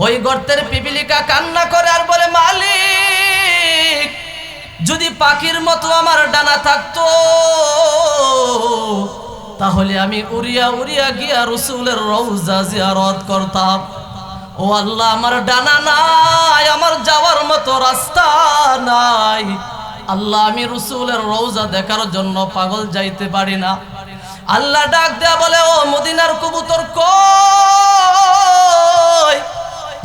ওই গর্তের পিপিলিকা কান্না করে আর বলে, মালিক, যদি পাখির মতো আমার ডানা থাকতো তাহলে আমি উড়িয়া উড়িয়া গিয়া রাসূলের রওজা জিয়ারত করতাম। ও আল্লাহ, আমার ডানা নাই, আমার যাওয়ার মতো রাস্তা নাই। আল্লাহ, আমি রাসূলের রওজা দেখার জন্য পাগল যাইতে পারি না। আল্লাহ ডাক দেয়া বলে, ও মদিনার কবুতর কই,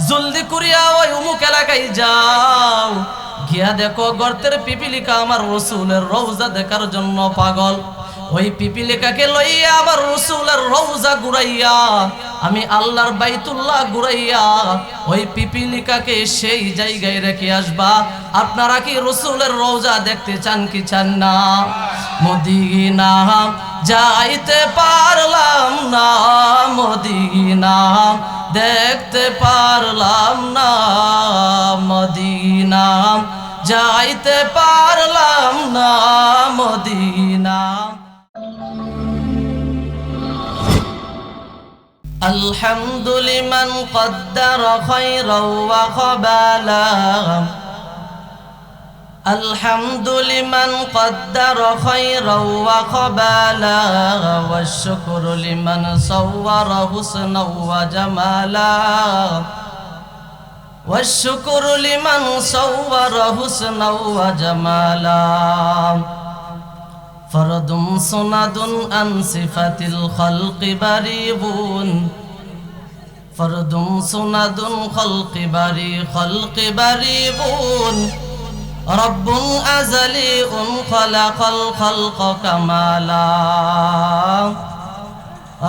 জলদি করিয়া ওই অমুক এলাকায় যাও, গিয়া দেখো গর্তের পিপিলিকা আমার রাসূলের রওজা দেখার জন্য পাগল। ওই পিপিলিকাকে লইয়া আবার রাসূলের রওজা ঘুরাইয়া, আমি আল্লাহর বাইতুল্লাহ ঘুরাইয়া ওই পিপিলিকাকে সেই জায়গায় রেখে আসবা। আপনারা কি রাসূলের রওজা দেখতে চান কি চান না? মদিনা যাইতে পারলাম না, মদিনা দেখতে পারলাম না, মদিনা যাইতে পারলাম না, মদিনা। الحمد لمن قدر خيرا وقبلا، الحمد لمن قدر خيرا وقبلا، والشكر لمن صور حسنا وجمالا، والشكر لمن صور حسنا وجمالا، فرد صند عن صفة الخلق بريبون، فرد صند خلق بريبون، رب أزلي خلق الخلق كمالا،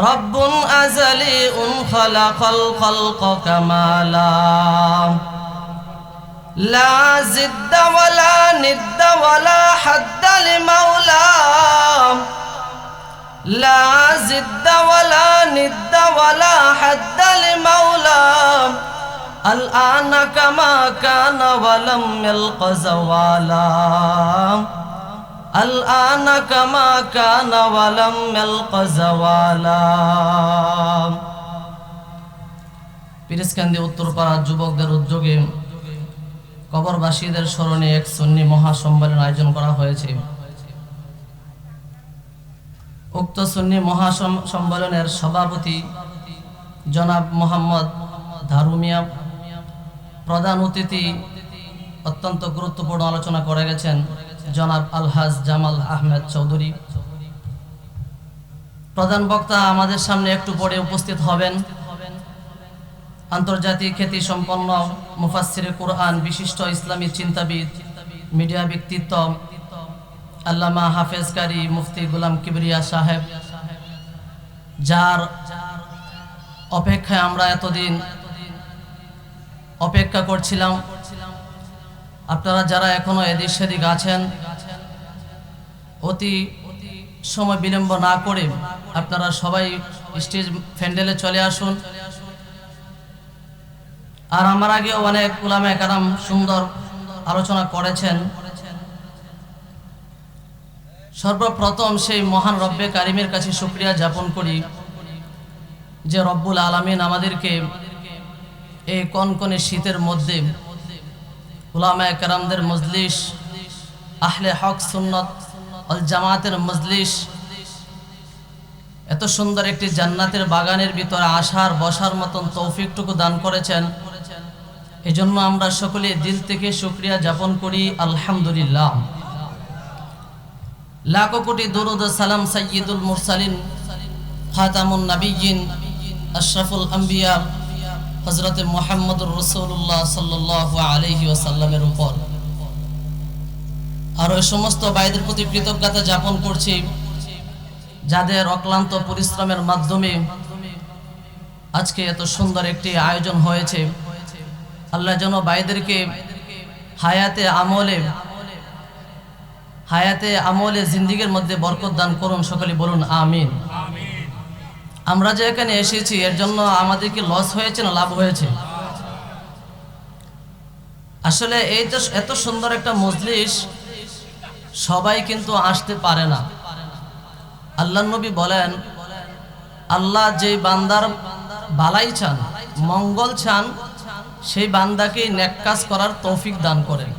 رب أزلي خلق الخلق كمالا، لا زد ولا ند ولا حد لمولى، لا زد ولا ند ولا حد لمولى، الآن كما كان ولم يلق زوالا، الآن كما كان ولم يلق زوالا। পিরস্কান্দি উত্তরপাড়া যুবকদের উদ্যোগে কবরবাসীদের স্মরণে এক সুন্নি মহাসম্মেলন আয়োজন করা হয়েছে। উক্ত সুন্নি মহাসম্মেলনের সভাপতি জনাব মোহাম্মদ ধারুমিয়া, প্রধান অতিথি অত্যন্ত গুরুত্বপূর্ণ আলোচনা করে গেছেন জনাব আলহাজ জামাল আহমেদ চৌধুরী। প্রধান বক্তা আমাদের সামনে একটু পরে উপস্থিত হবেন আন্তর্জাতিক খ্যাতি সম্পন্ন মুফাসসিরে কুরআন, বিশিষ্ট ইসলামী চিন্তাবিদ, মিডিয়া ব্যক্তিত্ব আল্লামা হাফেজ কারি মুফতি গোলাম কিবরিয়া সাহেব, যার অপেক্ষায় আমরা এতদিন অপেক্ষা করছিলাম। আপনারা যারা এখনো এদিক সেদিক আছেন, অতি সময় বিলম্ব না করে আপনারা সবাই স্টেজ প্যান্ডেলে চলে আসুন। আর আমার আগে অনেক উলামায়ে কেরাম সুন্দর আলোচনা করেছেন। সর্বপ্রথম সেই মহান রব্বে কারিমের কাছে শুকরিয়া জ্ঞাপন করি যে রব্বুল আলামিন আমাদেরকে এই কনকনে শীতের মধ্যে উলামায়ে কেরামদের মজলিস, আহলে হক সুন্নাত ওয়াল জামাতের মজলিস, এত সুন্দর একটি জান্নাতের বাগানের ভিতরে আসার বসার মতন তৌফিকটুকু দান করেছেন। এজন্য আমরা সকলে দিল থেকে শুকরিয়া জ্ঞাপন করি, আলহামদুলিল্লাহ। লাখো কোটি দরুদ ও সালাম সাইয়্যিদুল মুরসালিন, খাতামুন নবিয়্যিন, আশরাফুল আম্বিয়া হযরত মুহাম্মদুর রাসূলুল্লাহ সাল্লাল্লাহু আলাইহি ওয়াসাল্লামের উপর। আর ওই সমস্ত ভাইদের প্রতি কৃতজ্ঞতা জ্ঞাপন করছি যাদের অক্লান্ত পরিশ্রমের মাধ্যমে আজকে এত সুন্দর একটি আয়োজন হয়েছে। আল্লাহ যেন ভাইদেরকে হায়াতে আমলে জিন্দেগীর মধ্যে বরকত দান করুন। সকলে বলুন আমিন। আমরা যে এখানে এসেছি এর জন্য আমাদের কি লস হয়েছে না লাভ হয়েছে? আসলে এই যে এত সুন্দর একটা মজলিস সবাই কিন্তু আসতে পারে না। আল্লাহর নবী বলেন, আল্লাহ যে বান্দার ভালাই চান, মঙ্গল চান, সেই বান্দাকে নেক কাজ করার তৌফিক দান করেন।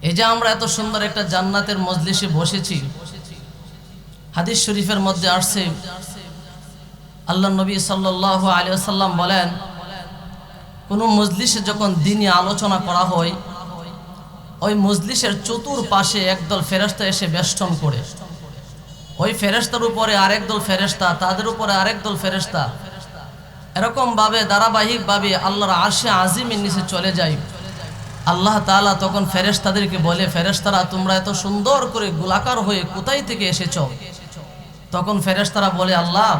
এই যে আমরা এত সুন্দর একটা জান্নাতের মজলিসে বসেছি, হাদিস শরীফের মধ্যে আসছে আল্লাহ নবী সাল্লাল্লাহু আলাইহি ওয়াসাল্লাম বলেন, কোন মজলিসে যখন দ্বীনি আলোচনা করা হয়, ওই মজলিসের চতুর্পাশে একদল ফেরেশতা এসে বেষ্টন করে, ওই ফেরেশতার উপরে আরেক দল ফেরেশতা, তাদের উপরে আরেক দল ফেরেশতা, এরকম ভাবে ধারাবাহিক ভাবে আল্লাহর আরশে আজিমের নিচে চলে যায়। আল্লাহ তাআলা তখন ফেরেশতাদেরকে বলে, ফেরেশতারা তোমরা এত সুন্দর করে গোলাকার হয়ে কোথায় থেকে এসেছো? তখন ফেরেশতারা বলে, আল্লাহ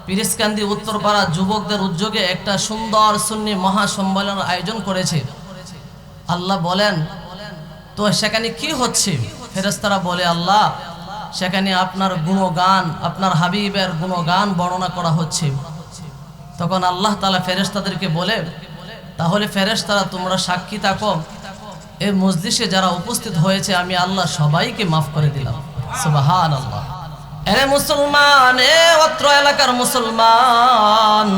পিরিসকান্দি উত্তরপাড়া যুবকদের উদ্যোগে একটা সুন্দর সুন্নি মহাসম্মেলনের আয়োজন করেছে। আল্লাহ বলেন, তো সেখানে কি হচ্ছে? ফেরেশতারা বলে, আল্লাহ সেখানে আপনার গুণগান, আপনার হাবিবের গুণগান বর্ণনা করা হচ্ছে। তখন আল্লাহ তাআলা ফেরেশতাদেরকে বলে, তাহলে ফেরেশতারা তোমরা সাক্ষী থাকো, এই মজলিসে যারা উপস্থিত হয়েছে আমি আল্লাহ সবাইকে মাফ করে দিলাম। সুবহানাল্লাহ। এরে মুসলমান, অত্র এলাকার মুসলমান,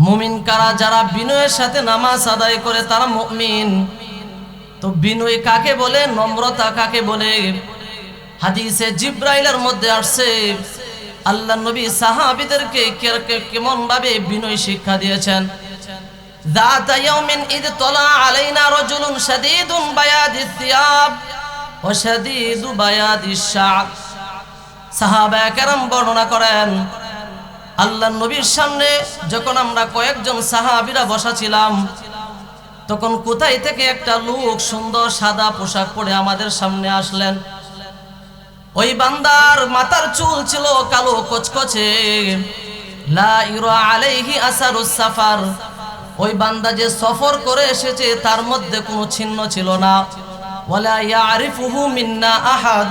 মুমিন কারা? যারা বিনয়ের সাথে নামাজ আদায় করে তারা মুমিন। তো বিনয় কাকে বলে, নম্রতা কাকে বলে? হাদিসে জিব্রাইলের মধ্যে আসছে আল্লাহ নবী সাহাবীদেরকে কেমন ভাবে বিনয় শিক্ষা দিয়েছেন। যাতা ইয়াউমিন ইদ তালা আলাইনা রাজুলুন শাদীদুন বায়াদিস সিয়াব ওয়া শাদীদু বায়াদিস শা'র। সাহাবায়ে কেরাম বর্ণনা করেন, আল্লাহ নবীর সামনে যখন আমরা কয়েকজন সাহাবীরা বসা ছিলাম, তখন কোথায় থেকে একটা লোক সুন্দর সাদা পোশাক পরে আমাদের সামনে আসলেন। ওই বান্দার মাথার চুল ছিল কালো কচকচে, লা ইরা আলাইহি আসারুস সাফার। ওই বান্দা যে সফর করে এসেছে তার মধ্যে কোনো চিহ্ন ছিল না। ওয়ালা ইয়ারিফুহু মিন্না আহাদ।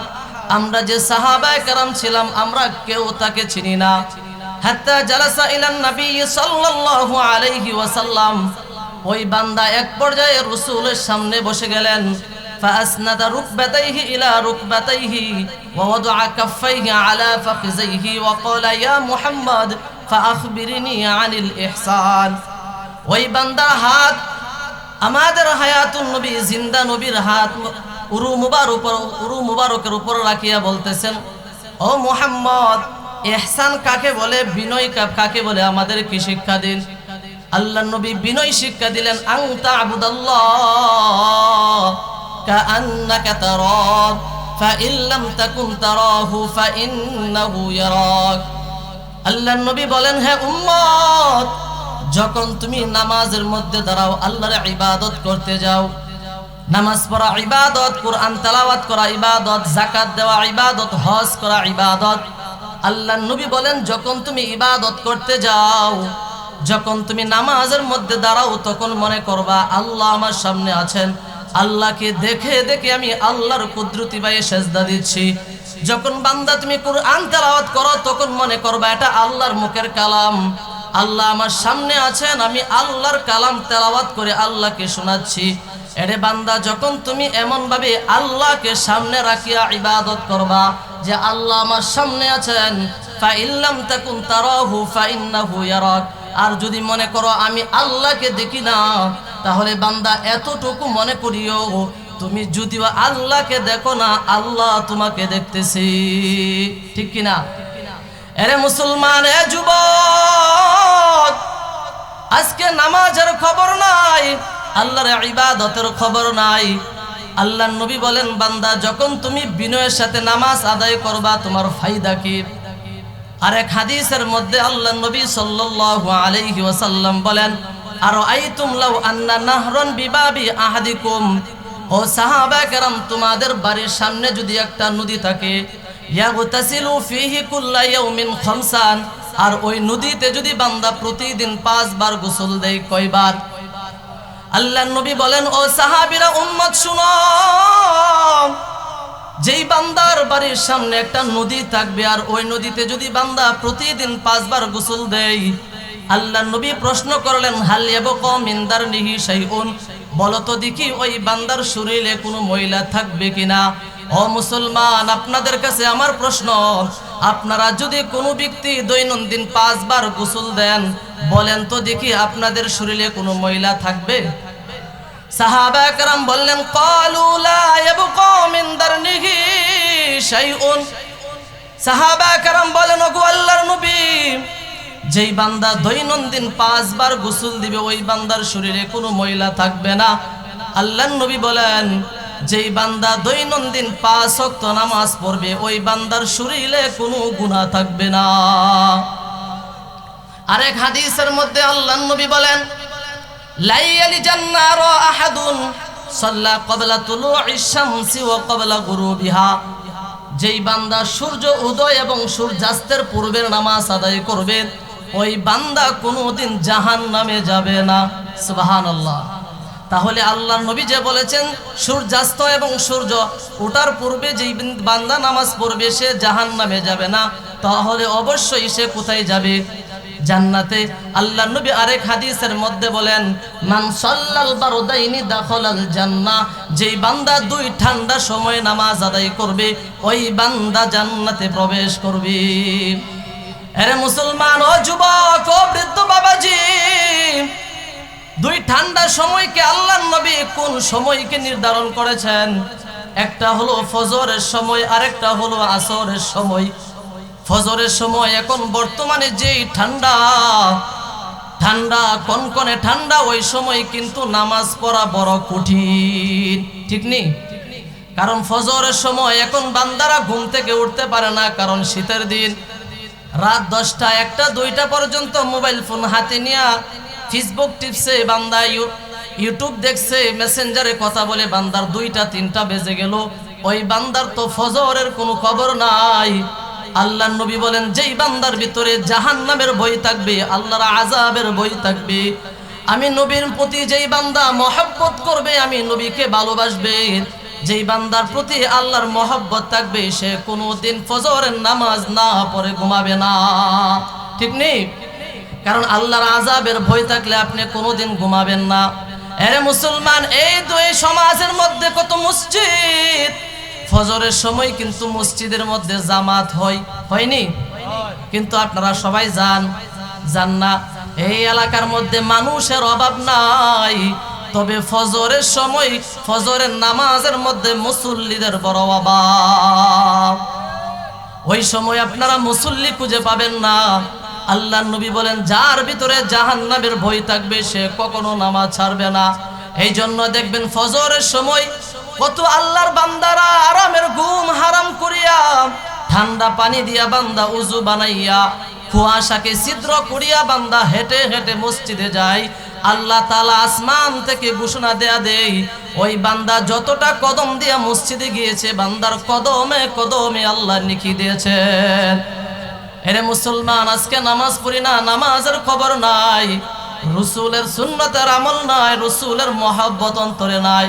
আমরা যে সাহাবায়ে কেরাম ছিলাম আমরা কেউ তাকে চিনি না। হাত্তা জালাসা ইলান নবী সাল্লাল্লাহু আলাইহি ওয়াসাল্লাম। ওই বান্দা এক পর্যায়ে রাসূলের সামনে বসে গেলেন। فأسند ركبتيه إلى ركبتيه ووضع كفيه على فخذيه وقال يا محمد فأخبرني عن الإحسان। ওই বান্দার হাত আমাদের হায়াতুন নবী, জিন্দা নবীর হাত উরু মুবারকের উপর রাখিয়া বলতেছেন, ও মুহাম্মদ, ইহসান কাকে বলে, বিনয় কাকে বলে, আমাদের কি শিক্ষা দিন। আল্লাহর নবী বিনয় শিক্ষা দিলেন, আন তা'বুদাল্লাহ কাআন্নাকা তারাহ ফাইন লাম তাকুন তারাহু ফাইন্নাহু ইয়ারাক। আল্লাহর নবী বলেন, হে উম্মত, যখন তুমি নামাজের মধ্যে দাঁড়াও, আল্লাহর ইবাদত করতে যাও, নামাজ পড়া ইবাদত, কুরআন তেলাওয়াত করা ইবাদত, যাকাত দেওয়া ইবাদত, হজ করা ইবাদত। আল্লাহর নবী বলেন, যখন তুমি ইবাদত করতে যাও, যখন তুমি নামাজের মধ্যে দাঁড়াও, তখন মনে করবা আল্লাহ আমার সামনে আছেন, আল্লাহকে দেখে দেখে আমি আল্লাহর কুদরতি বায়ে সেজদা দিচ্ছি। যখন বান্দা তুমি কুরআন তেলাওয়াত করো, তখন মনে করবা এটা আল্লাহর মুখের কালাম, আল্লাহ আমার সামনে আছেন, আমি আল্লাহর কালাম তেলাওয়াত করে আল্লাহকে শোনাচ্ছি। এরে বান্দা, যখন তুমি এমন ভাবে আল্লাহকে সামনে রাখিয়া ইবাদত করবা যে আল্লাহ আমার সামনে আছেন, ফাইন লাম তাকুন তারাহু ফাইন্নাহু ইয়ারাক। আর যদি মনে করো আমি আল্লাহকে দেখি না, তাহলে বান্দা এতটুকু মনে করিও, তুমি যদিও আল্লাহকে দেখো না, আল্লাহ তোমাকে দেখতেছে। ঠিক কিনা? এরে মুসলমান, এ যুবক, আজকে নামাজের খবর নাই, আল্লাহর ইবাদতের খবর নাই। আল্লাহর নবী বলেন, বান্দা যখন তুমি বিনয়ের সাথে নামাজ আদায় করবা, তোমার ফায়দা কি? আরেক হাদিসের মধ্যে আল্লাহর নবী সাল্লাল্লাহু আলাইহি ওয়াসাল্লাম বলেন, আরাআইতুম লাউ আন্না নাহরান বিবাবি আহাদিকুম। ও সাহাবায়ে কেরাম, তোমাদের বাড়ির সামনে যদি একটা নদী থাকে, ইয়াগতাসিলু ফিহি কুল্লা ইয়াউমিন খামসান, আর ওই নদীতে যদি বান্দা প্রতিদিন 5 বার গোসল দেয়, কয়বার? আল্লাহর নবী বলেন, ও সাহাবীরা, উম্মত শুনো, যেই বান্দার বাড়ির সামনে একটা নদী থাকবে আর ওই নদীতে যদি বান্দা প্রতিদিন 5 বার গোসল দেয়, আল্লাহর নবী প্রশ্ন করলেন, হাল ইয়াবকা মিন দারনিহি শাইউন, বলো তো দেখি ওই বান্দার শরীরে কোনো ময়লা থাকবে কিনা? ও মুসলমান, আপনাদের কাছে আমার প্রশ্ন, আপনারা যদি কোনো ব্যক্তি দৈনন্দিন 5 বার গোসল দেন, বলেন তো দেখি আপনাদের শরীরে কোনো ময়লা থাকবে? সাহাবা کرام বললেন, ক্বালু লা ইয়াবকা মিন দারনিহি শাইউন। সাহাবা کرام বলেন, ওগো আল্লাহর নবী, যেই বান্দা দৈনন্দিন 5 বার গোসল দিবে ওই বান্দার শরীরে কোনো ময়লা থাকবে না। আল্লাহর নবী বলেন, যেই বান্দা দৈনন্দিন 5 ওয়াক্ত নামাজ পড়বে ওই বান্দার শরীরে কোনো গুনাহ থাকবে না। আরেক হাদিসের মধ্যে আল্লাহর নবী বলেন, লা ইয়ালিজান নার আহাদুন সাল্লা ক্বাবলা তুলুইশ শামসি ওয়া ক্বাবলা গুরুবিহা। যেই বান্দা সূর্য উদয় এবং সূর্যাস্তের পূর্বের নামাজ আদায় করবে ওই বান্দা কোনোদিন জাহান্নামে যাবে না। সুবহানাল্লাহ। তাহলে আল্লাহর নবী যে বলেছেন সূর্যাস্ত এবং সূর্য ওঠার পূর্বে যেই বান্দা নামাজ পড়বে সে জাহান্নামে যাবে না, তাহলে অবশ্যই সে কোথায় যাবে? জান্নাতে। আল্লাহর নবী আরেক হাদিসের মধ্যে বলেন, মান সাল্লাল বারদাইনি দাখালাল জান্নাহ। যেই বান্দা 2 ঠান্ডা সময় নামাজ আদায় করবে ওই বান্দা জান্নাতে প্রবেশ করবে। আরে মুসলমান, ও যুবক, ও বৃদ্ধ বাবাজি, 2 ঠান্ডা সময়কে আল্লাহর নবী কোন সময়কে নির্ধারণ করেছেন? একটা হলো ফজরের সময়, আরেকটা হলো আসরের সময়। ফজরের সময় এখন বর্তমানে যেই ঠান্ডা কনকনে ঠান্ডা, ওই সময় কিন্তু নামাজ পড়া বড় কঠিন, ঠিক নেই? কারণ ফজরের সময় এখন বান্দারা ঘুম থেকে উঠতে পারে না, কারণ শীতের দিন। রাত 10টা 1টা 2টা পর্যন্ত মোবাইল ফোন হাতে নিয়ে ফেসবুক টিপছে বান্দা, ইউটিউব দেখছে, মেসেঞ্জারে কথা বলে বান্দার 2টা 3টা বেজে গেল, ওই বান্দার তো ফজরের কোনো খবর নাই। আল্লাহর নবী বলেন, যেই বান্দার ভিতরে জাহান্নামের ভয় থাকবে, আল্লাহর আযাবের ভয় থাকবে, আমি নবীর প্রতি যেই বান্দা মহব্বত করবে, আমি নবীকে ভালোবাসবে, যেই বান্দার প্রতি আল্লাহর মহব্বত থাকবে, সে কোনোদিন ফজরের নামাজ না পড়ে ঘুমাবে না, ঠিক নেই? কারণ আল্লাহর আযাবের ভয় থাকলে আপনি কোনোদিন ঘুমাবেন না। আরে মুসলমান, এই 2 সমাজের মধ্যে কত মসজিদ, ফজরের সময় কিন্তু মসজিদের মধ্যে জামাত হয়নি? কিন্তু আপনারা সবাই যান না। এই এলাকার মধ্যে মানুষের অভাব নাই, তবে ফজরের সময় ফজরের নামাজের মধ্যে মুসল্লিদের বড় অভাব। ওই সময় আপনারা মুসল্লি খুঁজে পাবেন না। আল্লাহর নবী বলেন, যার ভিতরে জাহান্নামের ভয় থাকবে সে কখনো নামাজ ছাড়বে না। এই জন্য দেখবেন ফজরের সময় কত আল্লাহর বান্দারা আরামের ঘুম হারাম করিয়া ঠান্ডা পানি দিয়া বান্দা উযু বানাইয়া কুয়াশাকে ছিদ্র করিয়া বান্দা হেঁটে হেঁটে মসজিদে যায়। আল্লাহ তাআলা আসমান থেকে ঘোষণা দেয়, ওই বান্দা যতটা কদম দিয়া মসজিদে গিয়েছে বান্দার কদমে কদমে আল্লাহ লিখে দিয়েছেন। এরে মুসলমান, আজকে নামাজ পড়ি না, নামাজের খবর নাই, রাসূলের সুন্নতের আমল নাই, রাসূলের মহব্বত অন্তরে নাই।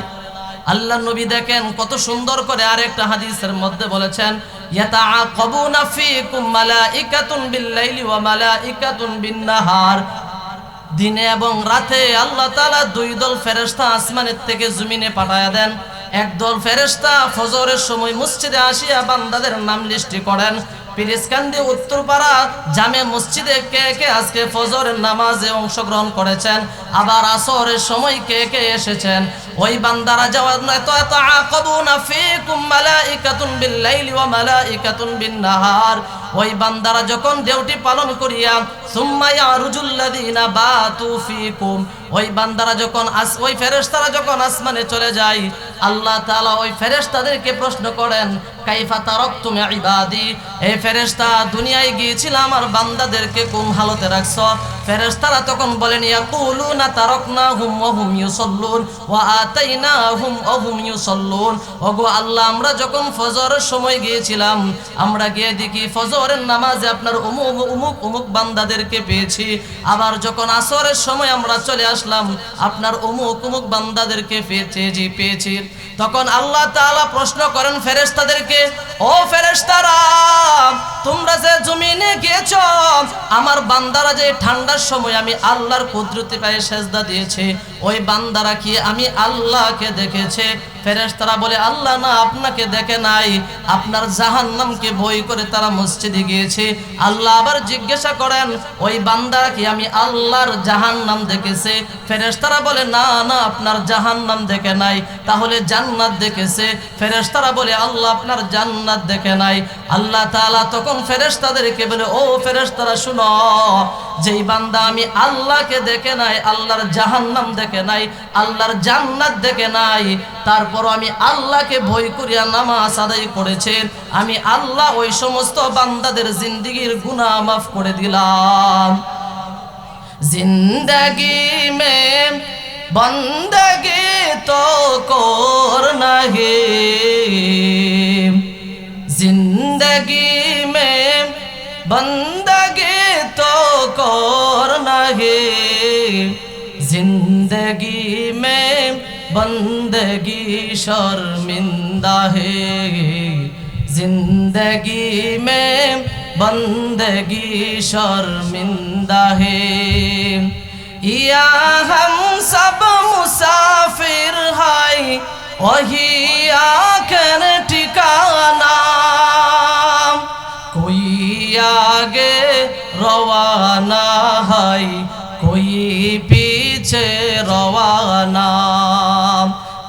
আল্লাহর নবী দেখেন কত সুন্দর করে আরেকটা হাদিসের মধ্যে বলেছেন, ইয়াতাআকাবুনা ফীকুম মালাইকাতুন বিল-লাইলি ওয়া মালাইকাতুন বিন-নাহার। দিনে এবং রাতে আল্লাহ তাআলা 2 দল ফেরেশতা আসমানের থেকে জমিনে পাঠায়া দেন। একদল ফেরেশতা ফজরের সময় মসজিদে আসিয়া বান্দাদের নাম লিস্টি করেন। পিরিসকান্দি উত্তরপাড়া জামে মসজিদে কে কে আজকে ফজরের নামাজে অংশগ্রহণ করেছেন, আবার আসরের সময় কে কে এসেছেন, ওই বান্দারা জবাব না তো তাআকাবুনা ফীকুম মালাইকাতুন বিল-লাইলি ওয়া মালাইকাতুন বিন-নাহার। ওই বান্দারা যখন ডিউটি পালন করিয়া সুম্মা ইয়ারুজুল্লাযিনা বাতু ফীকুম, ওই বান্দারা যখন ওই ফেরেশতারা যখন আসমানে চলে যায়, আল্লাহ তাআলা ওই ফেরেশতাদেরকে প্রশ্ন করেন, কাইফা তারাকতুম ইবাদি, এই ফেরেশতা দুনিয়ায় গিয়েছিলাম আমার বান্দাদেরকে কোন হালতে রাখছো? ফেরেশতারা তখন বলেন, ইয়াকুলুনা তারাকনাহুম ওয়া হুম ইউসাল্লুন ওয়া আতাইনাহুম ওয়া হুম ইউসাল্লুন। ওগো আল্লাহ, আমরা যখন ফজরের সময় গিয়েছিলাম আমরা গিয়ে দেখি ফজরের নামাজে আপনার অমুক বান্দাদেরকে পেয়েছি, আবার যখন আসরের সময় আমরা চলে আসলাম আপনার অমুক বান্দাদেরকে পেয়েছি। তখন আল্লাহ তাআলা প্রশ্ন করেন ফেরেশতাদেরকে, ও ফেরেশতারা, তোমরা যে জমিনে গিয়েছ, আমার বান্দারা যে ঠান্ডার সময় আমি আল্লাহর কুদরতি পায়ে সেজদা দিয়েছে, ওই বান্দারা কি আমি আল্লাহকে দেখেছে? ফেরেশতারা বলে আল্লাহ না, আপনাকে দেখে নাই, আপনার জাহান্নামকে ভয় করে তারা মসজিদে গিয়েছে। আল্লাহ আবার জিজ্ঞাসা করেন ওই বান্দা কি আমি আল্লাহর জাহান্নাম দেখেছে? ফেরেশতারা বলে না না, আপনার জাহান্নাম দেখে নাই, তাহলে জান্নাত দেখেছে। ফেরেশতারা বলে আল্লাহ আপনার জান্নাত দেখে নাই। আল্লাহ তাআলা তখন ফেরেশতাদেরকে বলে ও ফেরেশতারা শুনো, যেই বান্দা আমি আল্লাহকে দেখে নাই, আল্লাহর জাহান্নাম দেখে নাই, আল্লাহর জান্নাত দেখে নাই, তারপর আমি আল্লাহকে ভয় করিয়া নামাজ আদায় করেছেন, আমি আল্লাহ ওই সমস্ত বান্দাদের জিন্দেগির গুনাহ মাফ করে দিলাম। जिंदगी में बंदगी तो करना है, जिंदगी में बंदगी तो करना है, जिंदगी में बंदगी शर्मिंदा है, जिंदगी में बंदगी शर्मिंदा है। या हम सब मुसाफिर हैं, वही आखिर ठिकाना, कोई आगे रवाना है, कोई पीछे रवाना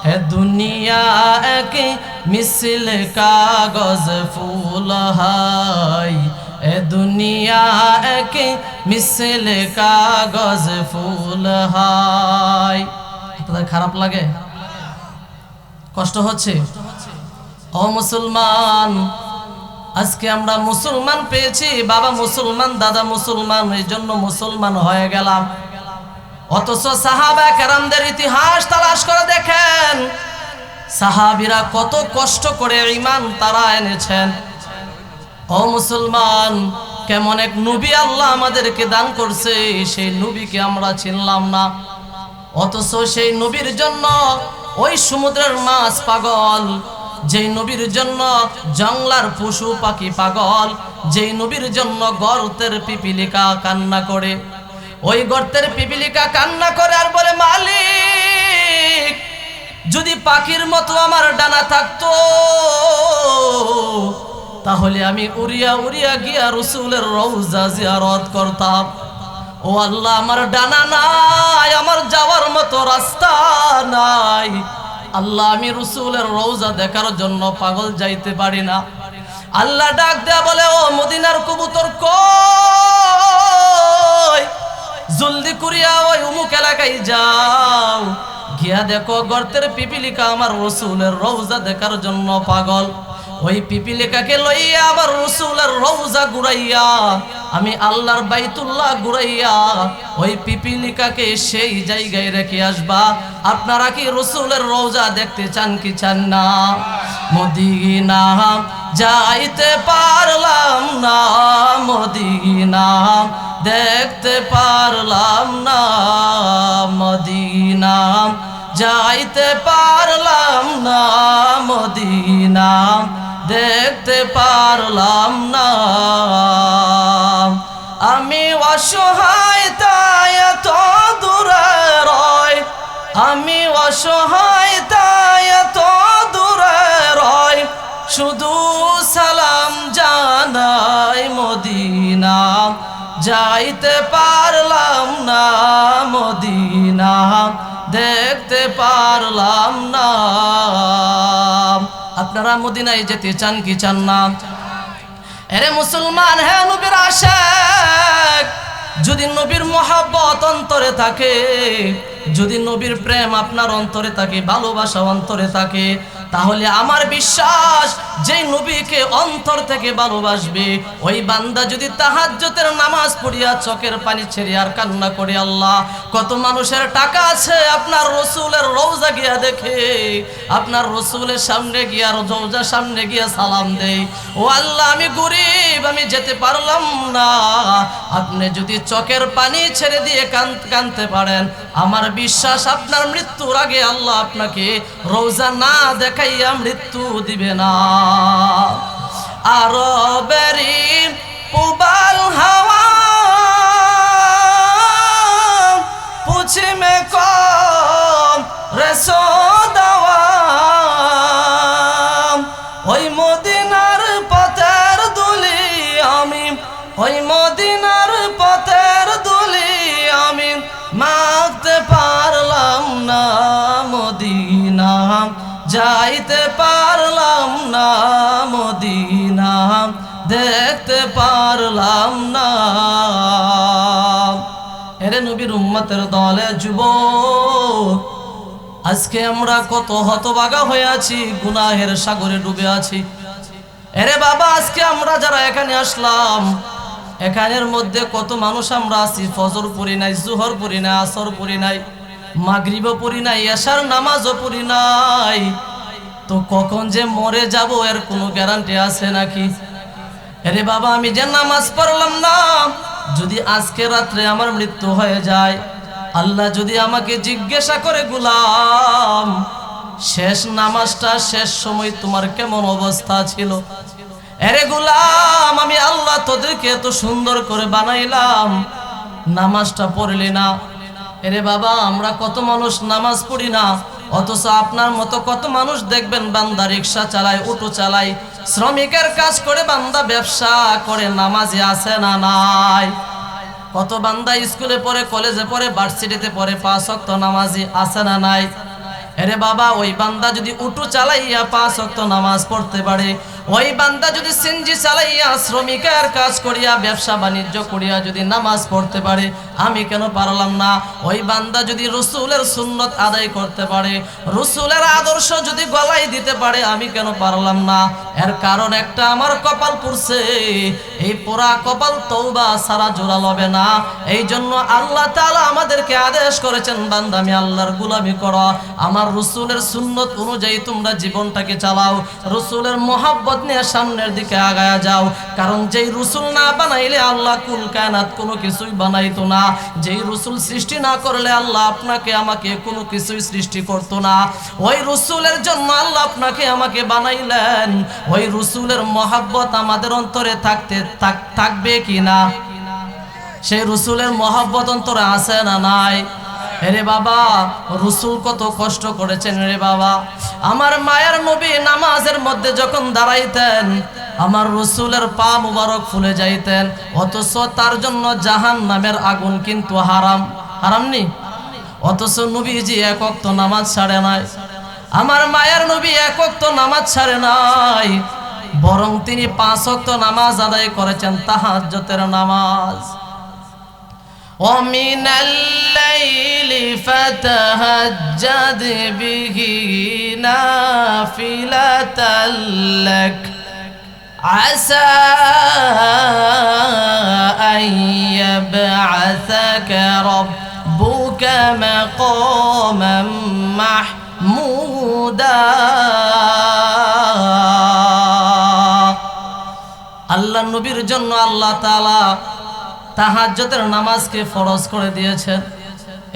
है। दुनिया एक मिसल कागज फूल है, ए दुनिया एक मिसल कागज फूल है। আপনাদের খারাপ লাগে? কষ্ট হচ্ছে? ও মুসলমান, আজকে আমরা মুসলমান পেয়েছি, বাবা মুসলমান, দাদা মুসলমান, এই জন্য মুসলমান হয়ে গেলাম। অথচ সাহাবা কেরামদের ইতিহাস তালাশ করে দেখেন, সাহাবীরা কত কষ্ট করে ঈমান তারা এনেছেন। ও মুসলমান, কেমন এক নবী আল্লাহ আমাদেরকে দান করছে, সেই নবীকে আমরা চিনলাম না। অথচ সেই নবীর জন্য ওই সমুদ্রের মাছ পাগল, যেই নবীর জন্য জঙ্গলার পশু পাখি পাগল, যেই নবীর জন্য গর্তের পিপিলিকা কান্না করে, ওই গর্তের পিপিলিকা কান্না করে আর বলে মালিক, যদি পাখির মতো আমার ডানা থাকতো তাহলে আমি উড়িয়া উড়িয়া গিয়া রাসূলের রওজা জিয়ারত করতাম। ও আল্লাহ, আমার ডানা নাই, আমার যাওয়ার মতো রাস্তা নাই, আল্লাহ আমি রাসূলের রওজা দেখার জন্য পাগল যাইতে পারি না। আল্লাহ ডাক দেয়া বলে ও মদিনার কবুতর কই, জলদি করিয়া ওই অমুক এলাকায় যাও, গিয়া দেখো গর্তের পিপিলিকা আমার রাসূলের রওজা দেখার জন্য পাগল। ওই পিপিলিকাকে লইয়া আবার রাসূলের রওজা ঘুরাইয়া, আমি আল্লাহর বাইতুল্লাহ ঘুরাইয়া ওই পিপিলিকাকে সেই জায়গায় রেখে আসবা। আপনারা কি রাসূলের রওজা দেখতে চান কি চান না? মদিনা যাইতে পারলাম না, মদিনা দেখতে পারলাম না, মদিনা যাইতে পারলাম না, মদিনা দেখতে পারলাম না। আমি অসহায় তাই এত দূরে রয়, আমি অসহায় তাই এত দূরে রয়, শুধু সালাম জানাই মদিনা যাইতে পারলাম না, মদিনা দেখতে পারলাম না। আপনারা মদিনায় যেতে চান কি চান না? এরে মুসলমান, হে নবীর আশিক, যদি নবীর মহব্বত অন্তরে থাকে, যদি নবীর প্রেম আপনার অন্তরে থাকে, ভালোবাসা অন্তরে থাকে, তাহলে আমার বিশ্বাস যেই নবীকে অন্তর থেকে ভালোবাসবে ওই বান্দা যদি তাহাজ্জুদের নামাজ পড়িয়া চোখের পানি ছেড়ে আর কান্না করে, আল্লাহ কত মানুষের টাকা আছে আপনার রাসূলের রওজা গিয়া দেখে, আপনার রাসূলের সামনে গিয়া রওজার সামনে গিয়া সালাম দেই, ও আল্লাহ আমি গরীব, আমি যেতে পারলাম না, আপনি যদি চোখের পানি ছেড়ে দিয়ে কাঁদতে পারেন, আমার বিশ্বাস আপনার মৃত্যুর আগে আল্লাহ আপনাকে রওজা না দেখাইয়া মৃত্যু দিবে না। আরবেরি পুবাল হাওয়া পুছিমে কম রেসো দাওয়া ওই মদিনার পথের দুলি আমি ওই মদিনার পথের দুলি আমি মাগতে পারলাম না মদিনা যাইতে পারলাম না মদিনা দেখতে পারলাম না এরে নবীর উম্মতের দলে যুবক আজকে আমরা কত হতভাগা হয়ে আছি গুনাহের সাগরে ডুবে আছি এরে বাবা আজকে আমরা যারা এখানে আসলাম এখানের মধ্যে কত মানুষ আমরা আছি ফজর পড়ি নাই জোহর পড়ি নাই আসর পড়ি নাই মাগরিবও পড়ি নাই এশার নামাজও পড়ি নাই তো কখন যে মরে যাব এর কোনো গ্যারান্টি আছে নাকি আরে বাবা আমি যে নামাজ পড়লাম না যদি আজকে রাত্রে আমার মৃত্যু হয়ে যায় আল্লাহ যদি আমাকে জিজ্ঞাসা করে গোলাম শেষ নামাজটা শেষ সময় তোমার কেমন অবস্থা ছিল আরে গোলাম আমি আল্লাহ তোদেরকে এত সুন্দর করে বানাইলাম নামাজটা পড়লি না আরে বাবা আমরা কত মানুষ নামাজ পড়ি না অথচ আপনার মতো কত মানুষ দেখবেন বান্দা রিকশা চালায় অটো চালায় শ্রমিকের কাজ করে বান্দা ব্যবসা করে নামাজি আছে না নাই কত বান্দা স্কুলে পড়ে কলেজে পড়ে ভার্সিটিতে পড়ে 5 ওয়াক্ত নামাজি আছে না নাই আরে বাবা ওই বান্দা যদি অটো চালাইয়া 5 ওয়াক্ত নামাজ পড়তে পারে ওই বান্দা যদি সিনজি চালাইয়া শ্রমিকের কাজ করিয়া ব্যবসা বাণিজ্য করিয়া যদি নামাজ পড়তে পারে আমি কেন পারলাম না ওই বান্দা যদি রাসূলের সুন্নাত আদায় করতে পারে রাসূলের আদর্শ যদি গলায় দিতে পারে আমি কেন পারলাম না এর কারণ একটা আমার কপাল পুরছে এই পুরা কপাল তওবা সারা জোড়া লবে না এই জন্য আল্লাহ তাআলা আমাদেরকে আদেশ করেছেন বান্দা আমি আল্লাহর গোলামি করো আমার রাসূলের সুন্নাত অনুযায়ী তোমরা জীবনটাকে চালাও রাসূলের মহব্বত নিয়ে সামনের দিকে আগায়া যাও কারণ যেই রাসূল না বানাইলে আল্লাহ কুল কায়নাত কোনো কিছুই বানাইতো না যেই রাসূল সৃষ্টি না করলে আল্লাহ আপনাকে আমাকে কোনো কিছুই সৃষ্টি করতো না ওই রাসূলের জন্য আল্লাহ আপনাকে আমাকে বানাইলেন ওই রাসূলের মহব্বত আমাদের অন্তরে থাকবে কি না সেই রাসূলের মহব্বত অন্তরে আছে না নাই রে বাবা রাসূল কত কষ্ট করেছেন রে বাবা আমার মায়ের নবী নামাজের মধ্যে যখন দাঁড়াইতেন আমার রাসূলের পা মুবারক ফুলে যাইতেন অথচ তার জন্য জাহান্নামের আগুন কিন্তু হারাম নি অথচ নবীজি এক ওয়াক্ত নামাজ ছাড়ে নাই আমার মায়ের নবী এক ওয়াক্ত নামাজ ছাড়ে নাই বরং তিনি 5 ওয়াক্ত নামাজ আদায় করেছেন তাহাজ্জুদের নামাজ ومن الليل فتهجد به نافلة لك عسى أن يبعثك ربك مقاما محمودا আল্লাহ নবীর জন্য আল্লাহ তাআলা তাহাজ্জুদের নামাজকে ফরজ করে দিয়েছেন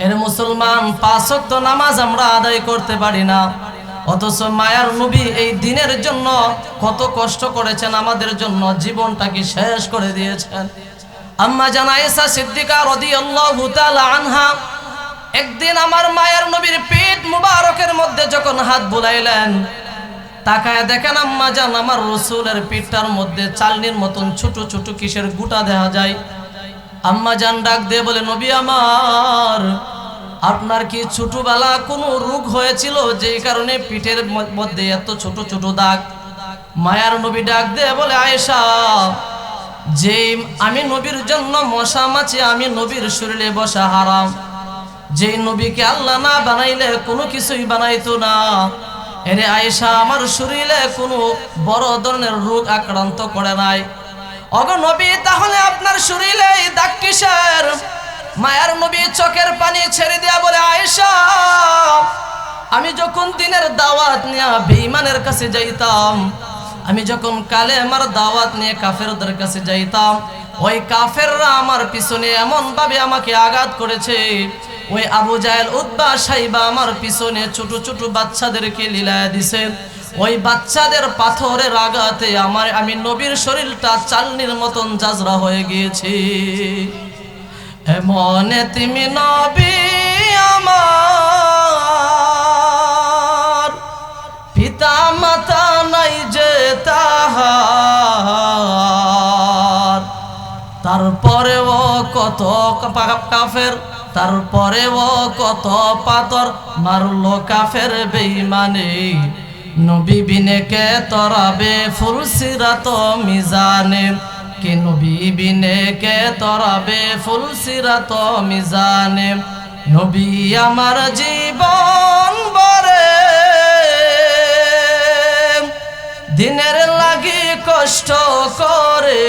এর মুসলমান 5 ওয়াক্ত নামাজ আমরা আদায় করতে পারি না অথচ মায়ার নবী এই দিনের জন্য কত কষ্ট করেছেন আমাদের জন্য জীবনটাকে শেষ করে দিয়েছেন আম্মা জান আয়েশা সিদ্দিকা রাদিয়াল্লাহু তাআলা আনহা একদিন আমার মায়ের নবীর পিঠ মুবারকের মধ্যে যখন হাত বুলাইলেন তাকায় দেখেন আম্মা জান আমার রাসূলের পিঠটার মধ্যে চালনির মতন ছোট ছোট কিসের গুটা দেখা যায় আম্মা জান ডাক দিয়ে বলে নবী আমার আপনার কি ছোটবেলা কোনো রোগ হয়েছিল যেই কারণে পিঠের মধ্যে এত ছোট ছোট দাগ মায়ার নবী ডাক দিয়ে বলে আয়েশা যে আমি নবীর জন্য মশা মাছি আমি নবীর শরীরে বসা হারাম যেই নবীকে আল্লাহ না বানাইলে কোনো কিছুই বানাইতো না এরে আয়েশা আমার শরীরে কোনো বড় ধরনের রোগ আক্রান্ত করে নাই ওগো নবী তাহলে আপনার শরীরে এই দাগ কিসের মায়ার নবী চোখের পানি ছেড়ে দিয়া বলে আয়েশা আমি যখন দিনের দাওয়াত নিয়ে বেঈমানের কাছে যাইতাম আমি যখন কালেমার দাওয়াত নিয়ে কাফেরদের কাছে যাইতাম ওই কাফেররা আমার পিছনে এমন ভাবে আমাকে আঘাত করেছে ওই আবু জাহেল উতবা সাইবা আমার পিছনে ছোট ছোট বাচ্চাদেরকে লীলায় দিছে ওই বাচ্চাদের পাথরের আঘাতে আমি নবীর শরীরটা চালনির মতন জাজরা হয়ে গিয়েছে। এমন তুমি নবী আমার, পিতা মাতা নাই যে তাহার, তারপরেও কত কাফের, তারপরেও কত পাথর মারলো কাফের বেঈমানে। নবী বিনে কে তরাবে ফুলসিরাত মিজানে, কে নবী বিনে কে তরাবে ফুলসিরাত মিজানে। নবী আমার জীবন বরে দিনের লাগি কষ্ট করে,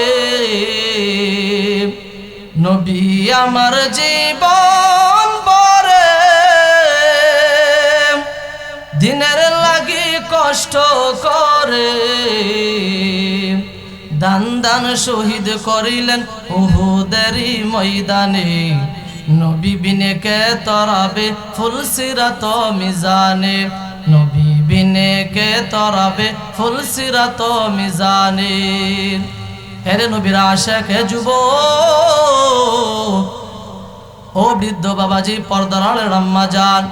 নবী আমার জীবন বরে দিনের লাগি কষ্ট করে। দান দান শহীদ করিলেন উহুদেরই ময়দানে, নবী বিনে কে তরাবে ফুলসিরাত মিজানে, নবী বিনে কে তরাবে ফুলসিরাত মিজানে। হেরে নবীর আশিক হে যুবক, ও বৃদ্ধ বাবাজি, পর্দার আড়ালের আম্মা জান,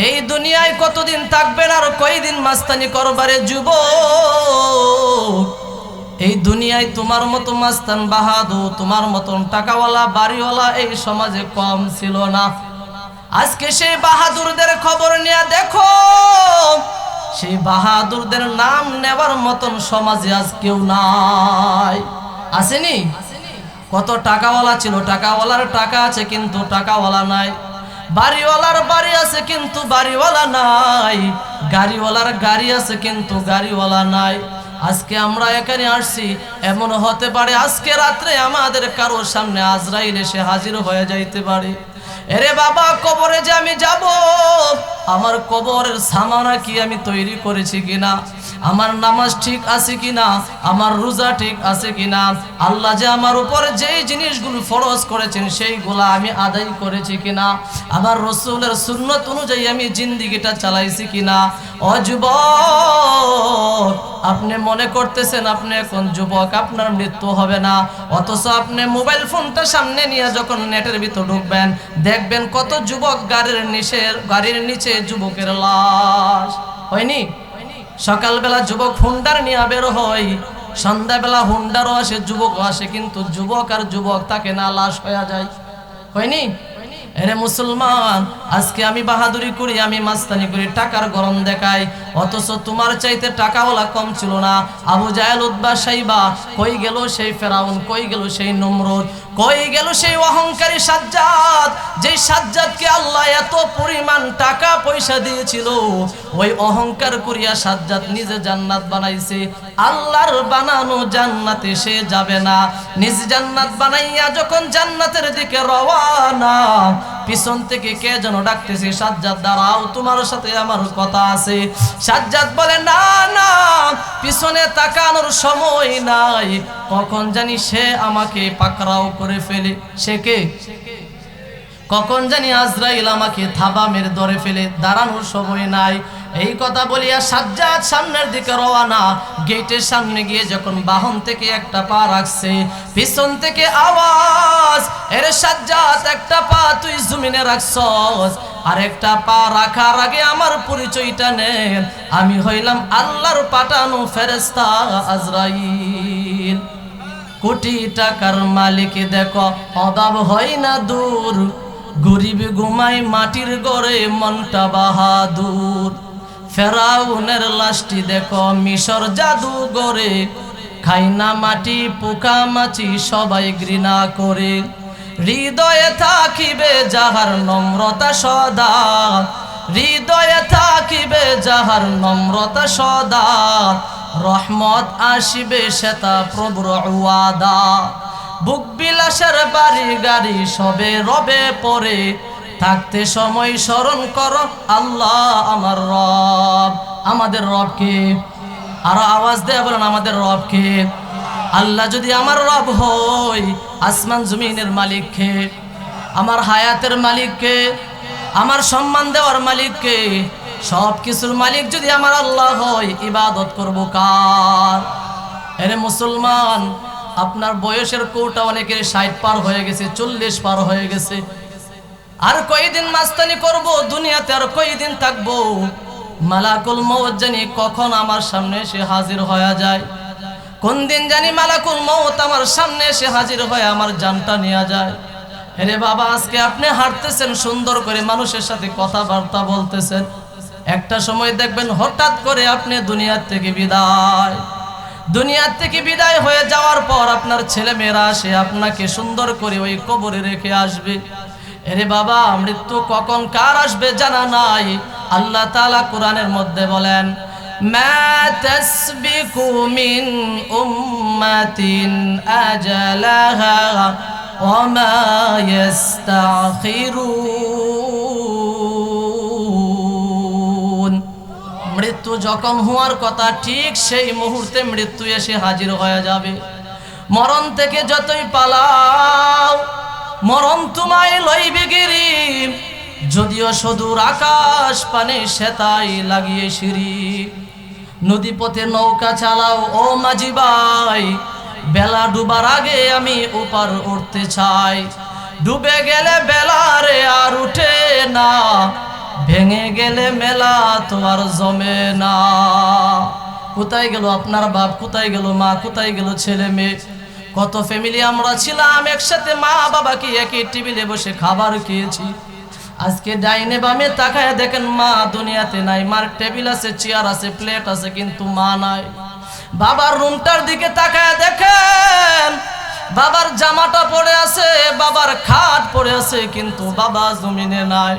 এই দুনিয়ায় কতদিন থাকবেন আর কয়দিন মাস্তানি করবারে যুবক? এই দুনিয়ায় তোমার মতো মাস্তান বাহাদুর, তোমার মতন টাকাওয়ালা বাড়িওয়ালা এই সমাজে কম ছিল না। আজকে সেই বাহাদুরদের খবর নিয়ে দেখো, সেই বাহাদুরদের নাম নেবার মতন সমাজে আজ কেউ নাই। আসেনি? কত টাকাওয়ালা ছিল, টাকাওয়ালার টাকা আছে কিন্তু টাকাওয়ালা নাই, বাড়িওয়ালার বাড়ি আছে কিন্তু বাড়িওয়ালা নাই, গাড়িওয়ালার গাড়ি আছে কিন্তু গাড়িওয়ালা নাই। আজকে আমরা এখানে আসছি, এমন হতে পারে আজকে রাত্রে আমাদের কারো সামনে আজরাইল এসে হাজির হয়ে যাইতে পারে। এরে বাবা, কবরে যে আমি যাব, আমার কবরের সামানা কি আমি তৈরি করেছি কিনা, আমার নামাজ ঠিক আছে কিনা, আমার রোজা ঠিক আছে কিনা, আল্লাহ যে আমার উপর যেই জিনিসগুলো ফরজ করেছেন সেইগুলা আমি আদায় করেছি কিনা, আমার রাসূলের সুন্নাত অনুযায়ী আমি জিন্দেগিটা চালাইছি কিনা। ও যুবক, আপনি মনে করতেছেন আপনি এখন যুবক, আপনার মৃত্যু হবে না, অথচ আপনি মোবাইল ফোনটা সামনে নিয়ে যখন নেটের ভিতর ঢুকবেন, দেখবেন কত যুবক গাড়ির নিচে যুবকের লাশ। হয়নি? সকালবেলা যুবক হুন্ডার নিয়ে বের হয়, সন্ধ্যাবেলা হুন্ডারও আসে, যুবকও আসে, কিন্তু যুবক আর যুবক তাকে না, লাশ হয়ে যায়। হয়নি? এরে মুসলমান, আজকে আমি বাহাদুরি করি, আমি মাস্তানি করি, টাকার গরম দেখাই, অথচ তোমার চাইতে টাকাওয়ালা কম ছিল না। আবু জাহেল, উতবা, সাইবা, কই গেল সেই ফেরাউন, কই গেল সেই নমরুদ, কই গেল সেই অহংকারী সাজ্জাদ, যেই সাজ্জাদকে আল্লাহ এত পরিমাণ টাকা পয়সা দিয়েছিল, ওই অহংকার করিয়া সাজ্জাদ নিজে জান্নাত বানাইছে। আল্লাহর বানানো জান্নাতে সে যাবে না, নিজ জান্নাত বানাইয়া যখন জান্নাতের দিকে রওয়ানা, পিছন থেকে কে যেন ডাকতেছে, সাজ্জাদ দাঁড়াও, তোমার সাথে আমার কথা আছে। সাজ্জাদ বলে, না না, পিছনে তাকানোর সময় নাই, কখন জানি সে আমাকে পাকড়াও করে ফেলে। সে কে? কখন জানি আজরাইল আমাকে থাবা মেরে ধরে ফেলে, দাঁড়ানোর সময় নাই। এই কথা বলিয়া সাজ্জাদ সামনের দিকে রওনা। গেটের সামনে গিয়ে যখন বাহন থেকে একটা পা রাখছে, পিছন থেকে আওয়াজ, এর সাজ্জাদ একটা পা তুই জমিনে রাখছস, আর একটা পা রাখার আগে আমার পরিচয়টা নে, আমি হইলাম আল্লাহর পাঠানো ফেরেশতা আজরাইল। কোটি টাকার মালিক দেখো, অভাব হয় না দূর, গরিব ঘুমাই মাটির ঘরে, মনটা বাহাদুর। ফেরাউনের লাশটি দেখো মিশর জাদুঘরে, খাই না মাটি পোকা মাছি সবাই ঘৃণা করে। হৃদয়ে থাকিবে যাহার নম্রতা সদা, হৃদয়ে থাকিবে যাহার নম্রতা সদা, রহমত আসিবে সেটা প্রভুর ওয়াদা। বুক বিলাসের বাড়ি গাড়ি সবে রবে পরে, থাকতে সময় স্মরণ করো আল্লাহ আমার রব। আমাদের রবকে আরো আওয়াজ দেয়া বলেন, আমাদের রবকে। আল্লাহ যদি আমার রব হই, আসমান জমিনের মালিককে, আমার হায়াতের মালিককে, আমার সম্মান দেওয়ার মালিককে, সব কিছুর মালিক যদি আমার আল্লাহ হয়, ইবাদত করব কার? আরে মুসলমান, আপনার বয়সের কোটা অনেকের 60 পার হয়ে গেছে, 40 পার হয়ে গেছে। আর কয়দিন মাস্তানি করব দুনিয়াতে, আর কয়দিন থাকবো? মালাকুল মউত জানি কখন আমার সামনে এসে হাজির হয়ে যায়, কোন দিন জানি মালাকুল মউত আমার সামনে এসে হাজির হয়ে আমার জানটা নিয়ে যায়। আরে বাবা, আজকে আপনি হাঁটতেছেন সুন্দর করে, মানুষের সাথে কথাবার্তা বলতেছেন, একটা সময় দেখবেন হঠাৎ করে আপনি দুনিয়ার থেকে বিদায় হয়ে যাওয়ার পর আপনার ছেলে মেয়েরা আসে আপনাকে সুন্দর করে ওই কবরে রেখে আসবে। আরে বাবা, মৃত্যু কখন কার আসবে জানা নাই। আল্লাহ তাআলা কোরআনের মধ্যে বলেন, মা তাসবিকু মিন উম্মাতিন আজালাহা ওয়া মা ইস্তাখিরুন। মৃত্যু যখন হওয়ার কথা ঠিক সেই মুহূর্তে মৃত্যু এসে হাজির হয়ে যাবে। মরণ থেকে যতই পালাও, মরণ তোমায় লইবে গিরি, যদিও সুদূর আকাশ পানে সেতাই লাগিয়ে সিঁড়ি। নদী পথে নৌকা চালাও ও মাঝি ভাই, বেলা ডুবার আগে আমি ওপার উঠতে চাই। ডুবে গেলে বেলারে আর উঠে না, ভেঙে গেলে মেলা তো আর জমে না। কোথায় গেল আপনার বাপ, কোথায় গেল মা, কোথায় গেল ছেলে মেয়ে? কত ফ্যামিলি আমরা ছিলাম একসাথে, মা বাবা কি একই টেবিলে বসে খাবার খেয়েছি। আজকে ডাইনে বামে তাকায় দেখেন মা দুনিয়াতে নাই। মার টেবিল আছে, চেয়ার আছে, প্লেট আছে, কিন্তু মা নাই। বাবার রুমটার দিকে তাকায় দেখেন বাবার জামাটা পড়ে আছে, বাবার খাট পড়ে আছে, কিন্তু বাবা জমিনে নাই।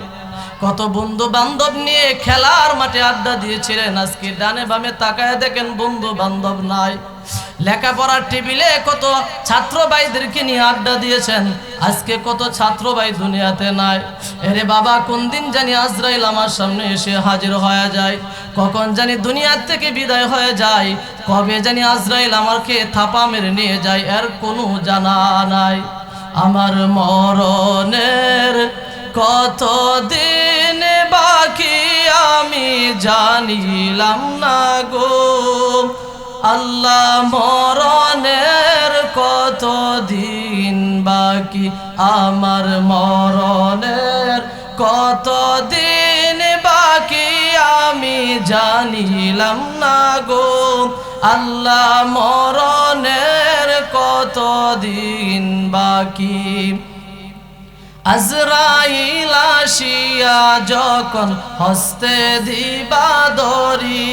কত বন্ধু বান্ধব নিয়ে খেলার মাঠে আড্ডা দিয়েছিলেন, আজকে ডানে বামে তাকায় দেখেন বন্ধু বান্ধব নাই। লেখাপড়ার টেবিলে কত ছাত্র ভাইদেরকে নিয়ে আড্ডা দিয়েছেন, আজকে কত ছাত্র ভাই দুনিয়াতে নাই। এরে বাবা, কোন দিন জানি আজরাইল আমার সামনে এসে হাজির হয়ে যায়, কখন জানি দুনিয়ার থেকে বিদায় হয়ে যায়, কবে জানি আজরাইল আমাকে থাপা মেরে নিয়ে যায়, এর কোনো জানা নাই। আমার মরণের কত দিন বাকি আমি জানিলাম না গো আল্লাহ, মরণের কত দিন বাকি, আমার মরণের কত দিন বাকি আমি জানিলাম না গো আল্লাহ, মরণের কত দিন বাকি। আজরাইল আসিয়া যখন হস্তে দিবা দড়ি,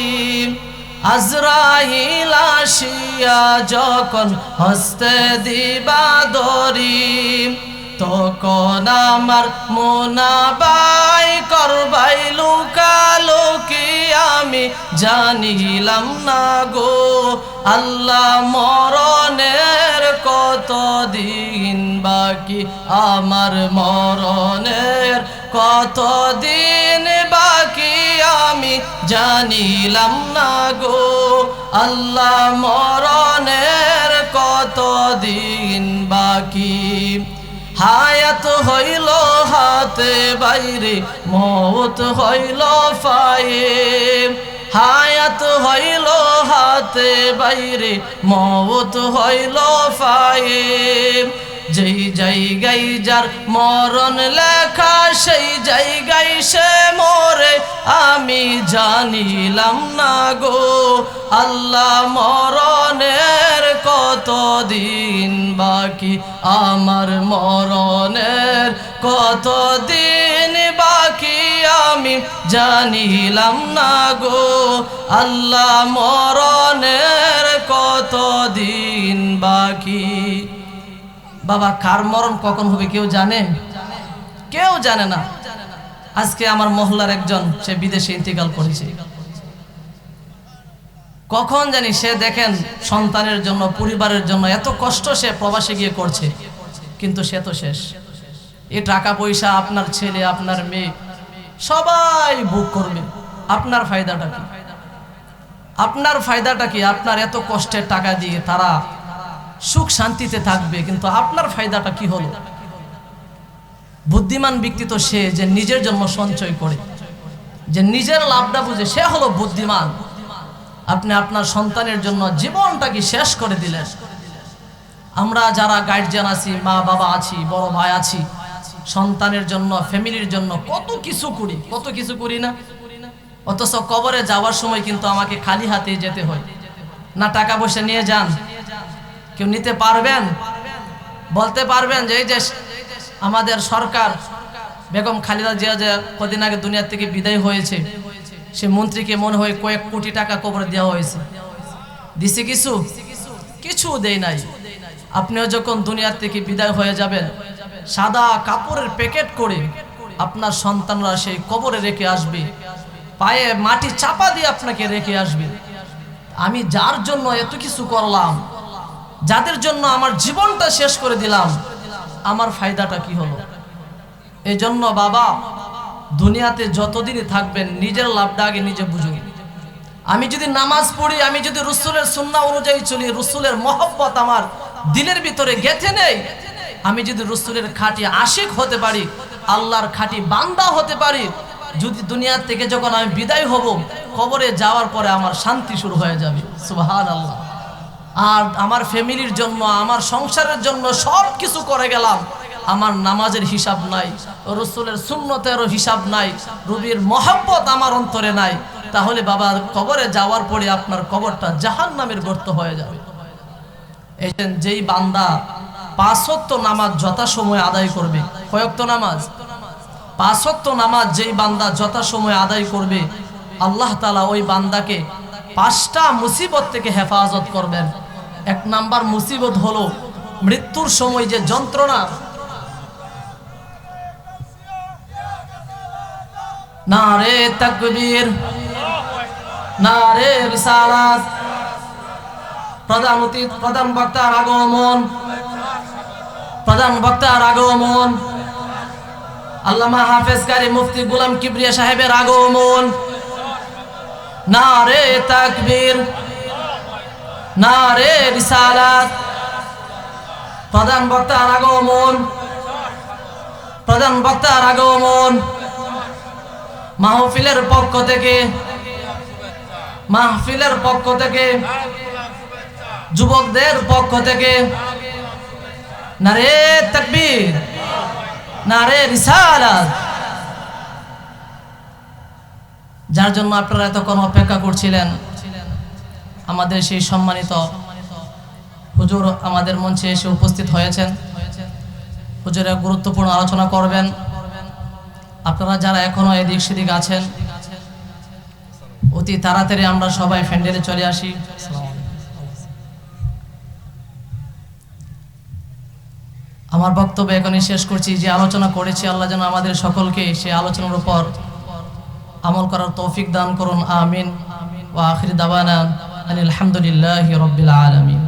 আজরাইল আসিয়া যখন হস্তে দিবা দড়ি, তখন আমার মুনাবাই করবাই লুকালুকি আমি জানিলাম না গো আল্লাহ, মরণের কত দিন বাকি, আমার মরণের কত দিন বাকি আমি জানিলাম না গো আল্লাহ, মরণের কত দিন বাকি। হায়াত হইল হাতে বাইরে, মওত হইল পায়ে, হায়াত হইল হাতে বাইরে, মওত হইল পায়ে। যেই জায়গায় যার মরণ লেখা সেই জায়গায় সে মরে আমি জানিলাম না গো আল্লাহ, মরণের কত দিন বাকি, আমার মরণের কত দিন বাকি আমি জানিলাম না গো আল্লাহ, মরণের কত দিন বাকি। বাবা, কার মরণ কখন হবে কেউ জানে? কেউ জানে না। আজকে আমার মহল্লার একজন, সে বিদেশে ইন্তেকাল করেছে, কখন জানি সে দেখেন সন্তানের জন্য পরিবারের জন্য এত কষ্ট সে প্রবাসে গিয়ে করছে, কিন্তু সে তো শেষ। এই টাকা পয়সা আপনার ছেলে আপনার মেয়ে সবাই ভোগ করবে, আপনার ফায়দাটা কি? আপনার ফায়দাটা কি? আপনার এত কষ্টের টাকা দিয়ে তারা সুখ শান্তিতে থাকবে, কিন্তু আপনার ফায়দাটা কি হলো? বুদ্ধিমান ব্যক্তি তো সে যে নিজের জন্য সঞ্চয় করে, যে নিজের লাভটা বুঝে সে হলো বুদ্ধিমান। আপনি আপনার সন্তানের জন্য জীবনটাকে শেষ করে দিলেন। আমরা যারা গার্জিয়ান আছি, মা বাবা আছি, বড় ভাই আছি, সন্তানের জন্য, ফ্যামিলির জন্য কত কিছু করি না? অথচ কবরে যাওয়ার সময় কিন্তু আমাকে খালি হাতে যেতে হয়। না টাকা পয়সা নিয়ে যান, কেউ নিতে পারবেন? বলতে পারবেন যে এই যে আমাদের সরকার বেগম খালেদা জিয়া যে কদিন আগে দুনিয়া থেকে বিদায় হয়েছে, সে মন্ত্রীকে মনে হয় কয়েক কোটি টাকা কবরে দেওয়া হয়েছে। দিছে কিছু দেয় নাই। আপনিও যখন দুনিয়া থেকে বিদায় হয়ে যাবেন, সাদা কাপড়ের প্যাকেট করে আপনার সন্তানরা সেই কবরে রেখে আসবে, পায়ে মাটি চাপা দিয়ে আপনাকে রেখে আসবে। আমি যার জন্য এত কিছু করলাম, যাদের জন্য আমার জীবনটা শেষ করে দিলাম, আমার ফায়দাটা কি হলো? এই জন্য বাবা, দুনিয়াতে যতদিনই থাকবেন নিজের লাভটা আগে নিজে বুঝুন। আমি যদি নামাজ পড়ি, আমি যদি রসুলের সুন্নাহ অনুযায়ী চলি, রসুলের মহব্বত আমার দিলের ভিতরে গেঁথে নেই, আমি যদি রসুলের খাঁটি আশিক হতে পারি, আল্লাহর খাঁটি বান্দা হতে পারি, যদি দুনিয়া থেকে যখন আমি বিদায় হব, কবরে যাওয়ার পরে আমার শান্তি শুরু হয়ে যাবে। সুবহানাল্লাহ। আর আমার ফ্যামিলির জন্য, আমার সংসারের জন্য সব কিছু করে গেলাম, আমার নামাজের হিসাব নাই, রসুলের সুন্নতেরও হিসাব নাই, রবির মহব্বত আমার অন্তরে নাই, তাহলে বাবা কবরে যাওয়ার পরে আপনার কবরটা জাহান্নামের গর্ত হয়ে যাবে। এই যেই বান্দা 5 ওয়াক্ত নামাজ যথাসময়ে আদায় করবে, কয় ওয়াক্ত নামাজ? 5 ওয়াক্ত নামাজ যেই বান্দা যথাসময়ে আদায় করবে, আল্লাহ তাআলা ওই বান্দাকে 5টা মুসিবত থেকে হেফাজত করবেন। 1 নাম্বার মুসিবত হলো মৃত্যুর সময় যে যন্ত্রণা। নারে তাকবীর, নারে রিসালাত। প্রধান বক্তার আগমন, আল্লামা হাফেজ কারি মুফতি গোলাম কিবরিয়া সাহেবের আগমন। নারে তাকবীর, নারে রিসালাত। প্রধান বক্তার আগমন। মাহফিলের পক্ষ থেকে, যুবকদের পক্ষ থেকে নারে তাকবীর, নারে রিসালাত। যার জন্য আপনারা এতক্ষণ অপেক্ষা করছিলেন, আমাদের সেই সম্মানিত হুজুর আমাদের মঞ্চে এসে উপস্থিত হয়েছেন। হুজুরের গুরুত্বপূর্ণ আলোচনা করবেন। আপনারা যারা এখনো এদিক সেদিক আছেন, অতি তাড়াতাড়ি আমরা সবাই ফ্যান্ডেলে চলে আসি। আমার বক্তব্য এখনই শেষ করছি। যে আলোচনা করেছি, আল্লাহ যেন আমাদের সকলকে সেই আলোচনার উপর আমল করার তৌফিক দান করুন। আমিন। ওয়া আখির দাওয়ানা আলহামদুলিল্লাহি রাব্বিল আলামিন।